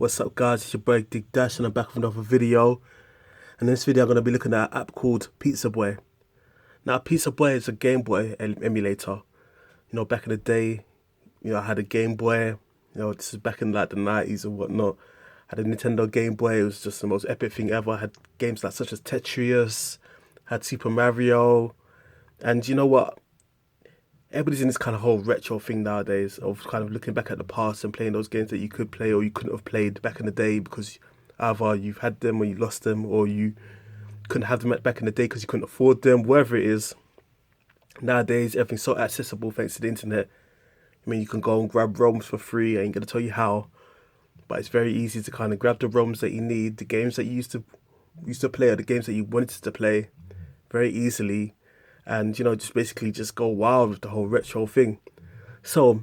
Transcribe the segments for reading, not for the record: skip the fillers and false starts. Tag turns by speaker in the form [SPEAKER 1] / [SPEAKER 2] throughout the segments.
[SPEAKER 1] What's up guys, it's your boy Dig Dash and I'm back with another video. And in this video I'm going to be looking at an app called PIZZABOY. Now PIZZABOy is a Game Boy emulator. You know, back in the day, I had a Game Boy, this is back in like the 90s and whatnot. I had a Nintendo Game Boy. It was just the most epic thing ever. I had games like such as Tetris, had Super Mario, and you know what? Everybody's in this kind of whole retro thing nowadays of kind of looking back at the past and playing those games that you could play or you couldn't have played back in the day because either you've had them or you lost them or you couldn't have them back in the day because you couldn't afford them, whatever it is. Nowadays, everything's so accessible thanks to the internet. I mean, you can go and grab ROMs for free. I ain't going to tell you how, but it's very easy to kind of grab the ROMs that you need, the games that you used to play or the games that you wanted to play very easily. And, just basically just go wild with the whole retro thing. So,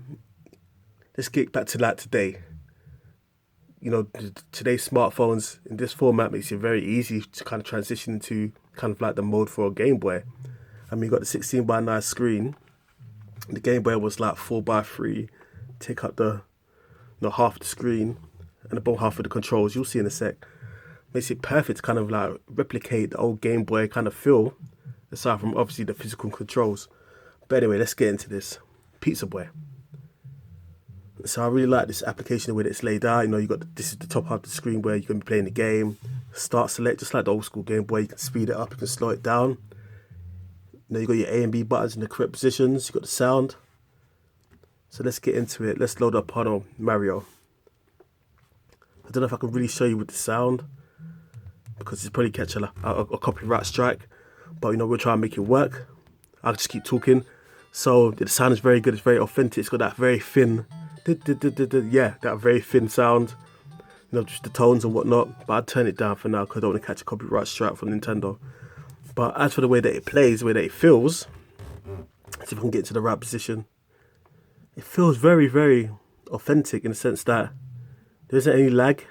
[SPEAKER 1] let's get back to that today. Today's smartphones in this format makes it very easy to kind of transition into kind of like the mode for a Game Boy. I mean, you got the 16:9 screen. The Game Boy was like 4:3. Take up the half of the screen and the bottom half of the controls. You'll see in a sec. Makes it perfect to kind of like replicate the old Game Boy kind of feel, aside from obviously the physical controls. But anyway, let's get into this. PIZZABOY. So I really like this application, the way that it's laid out. This is the top half of the screen where you can be playing the game. Start select, just like the old school Game Boy. You can speed it up, you can slow it down. You got your A and B buttons in the correct positions. You got the sound. So let's get into it. Let's load up on Mario. I don't know if I can really show you with the sound because it's probably catch a copyright strike. But we'll try and make it work. I'll just keep talking. So the sound is very good. It's very authentic. It's got that very thin, that very thin sound. Just the tones and whatnot. But I'll turn it down for now because I don't want to catch a copyright strike from Nintendo. But as for the way that it plays, the way that it feels, let's see if I can get to the right position. It feels very, very authentic in the sense that there isn't any lag.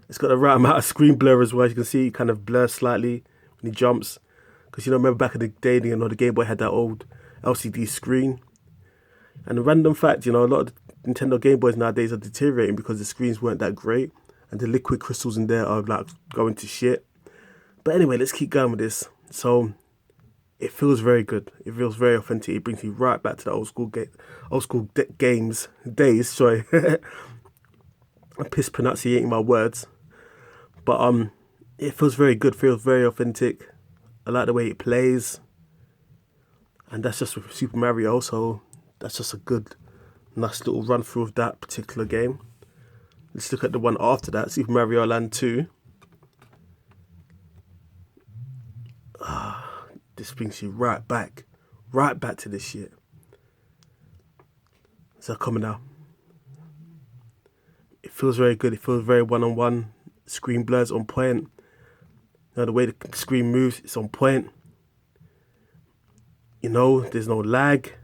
[SPEAKER 1] It's got the right amount of screen blur as well. As you can see, it kind of blurs slightly when he jumps. Because remember back in the day, the Game Boy had that old LCD screen. And a random fact, a lot of the Nintendo Game Boys nowadays are deteriorating because the screens weren't that great. And the liquid crystals in there are like going to shit. But anyway, let's keep going with this. So, it feels very good. It feels very authentic. It brings you right back to the old school days. Sorry. I'm pissed pronunciating my words. But it feels very good. Feels very authentic. I like the way it plays. And that's just with Super Mario, so that's just a good, nice little run through of that particular game. Let's look at the one after that, Super Mario Land 2. This brings you right back to this shit. So coming now. It feels very good. It feels very one-on-one. Screen blur's on point. The way the screen moves, it's on point. There's no lag.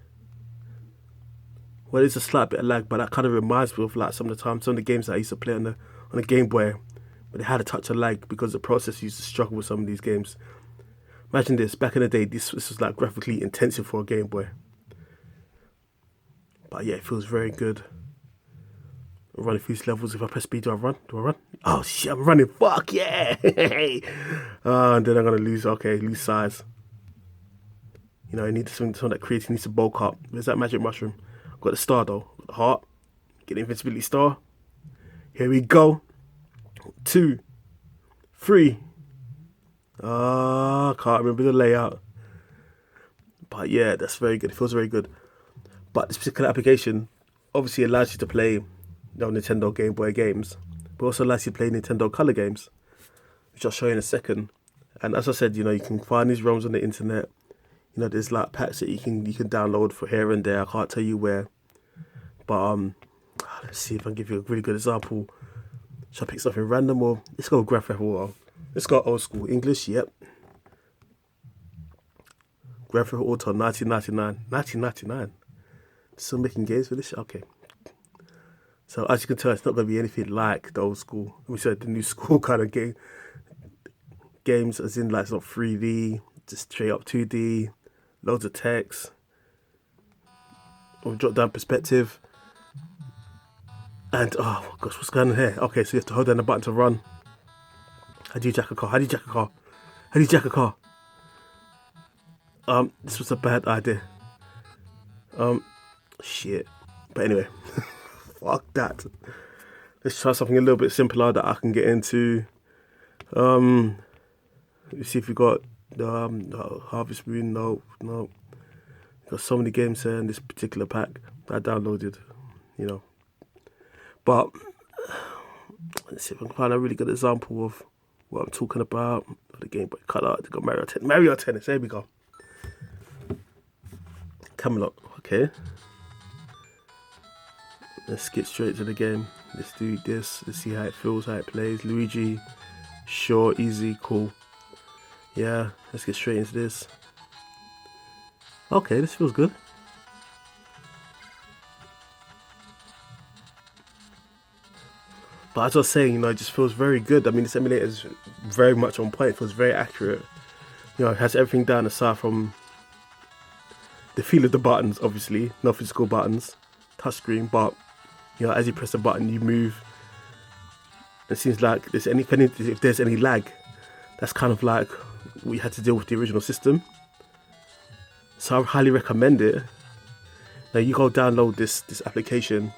[SPEAKER 1] Well, there's a slight bit of lag, but that kind of reminds me of like some of the games that I used to play on the Game Boy, but they had a touch of lag because the processor used to struggle with some of these games. Imagine this, back in the day, this was like graphically intensive for a Game Boy. But yeah, it feels very good. I'm running through these levels. If I press B, do I run? Oh shit, I'm running. Fuck yeah! And then I'm gonna lose. Okay, lose size. I need some of that creatine needs to bulk up. Where's that magic mushroom? I've got the star though. Got the heart. Get the invincibility star. Here we go. 2, 3. Can't remember the layout. But yeah, that's very good. It feels very good. But this particular application obviously allows you to play Nintendo Game Boy games, but also allows you to play Nintendo Color games, which I'll show you in a second. And as I said, you can find these ROMs on the internet. There's like packs that you can download for here and there. I can't tell you where, but let's see if I can give you a really good example. Should I pick something random or let's go Grand Theft Auto? Let's go old school English. Yep. Grand Theft Auto 1999. 1999. Still making games for this? Okay. So as you can tell, it's not going to be anything like the old school. We said the new school kind of games, as in like it's not 3D, just straight up 2D, loads of text, or drop down perspective. And oh gosh, what's going on here? Okay, so you have to hold down the button to run. How do you jack a car? How do you jack a car? How do you jack a car? This was a bad idea. Shit. But anyway, fuck that. Let's try something a little bit simpler that I can get into. Let's see if we got Harvest Moon. No. Got so many games here in this particular pack that I downloaded, you know. But let's see if I can find a really good example of what I'm talking about. For the Game Boy Color, they got Mario Tennis. There we go. Camelot. Okay. Let's get straight to the game. Let's do this. Let's see how it feels, how it plays. Luigi. Sure, easy, cool. Yeah, let's get straight into this. Okay, this feels good. But as I was saying, you know, it just feels very good. I mean, this emulator is very much on point. It feels very accurate. You know, it has everything down aside from the feel of the buttons, obviously. No physical buttons. Touchscreen, but, you know, as you press the button, you move. It seems like if there's any lag, that's kind of like what you had to deal with the original system. So I highly recommend it. Now you go download this application,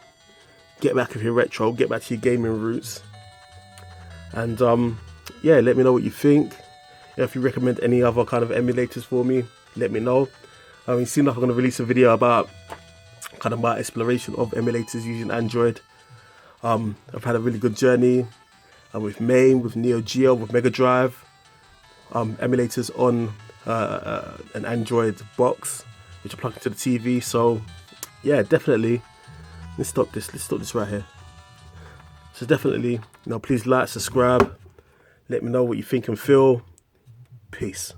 [SPEAKER 1] get back with your retro, get back to your gaming roots, and yeah, let me know what you think. If you recommend any other kind of emulators for me, let me know. It seems like I'm going to release a video about kind of my exploration of emulators using Android. I've had a really good journey with MAME, with Neo Geo, with Mega Drive, emulators on an Android box, which I plug into the TV. So yeah, definitely. Let's stop this right here. So definitely, you know, please like, subscribe, let me know what you think and feel. Peace.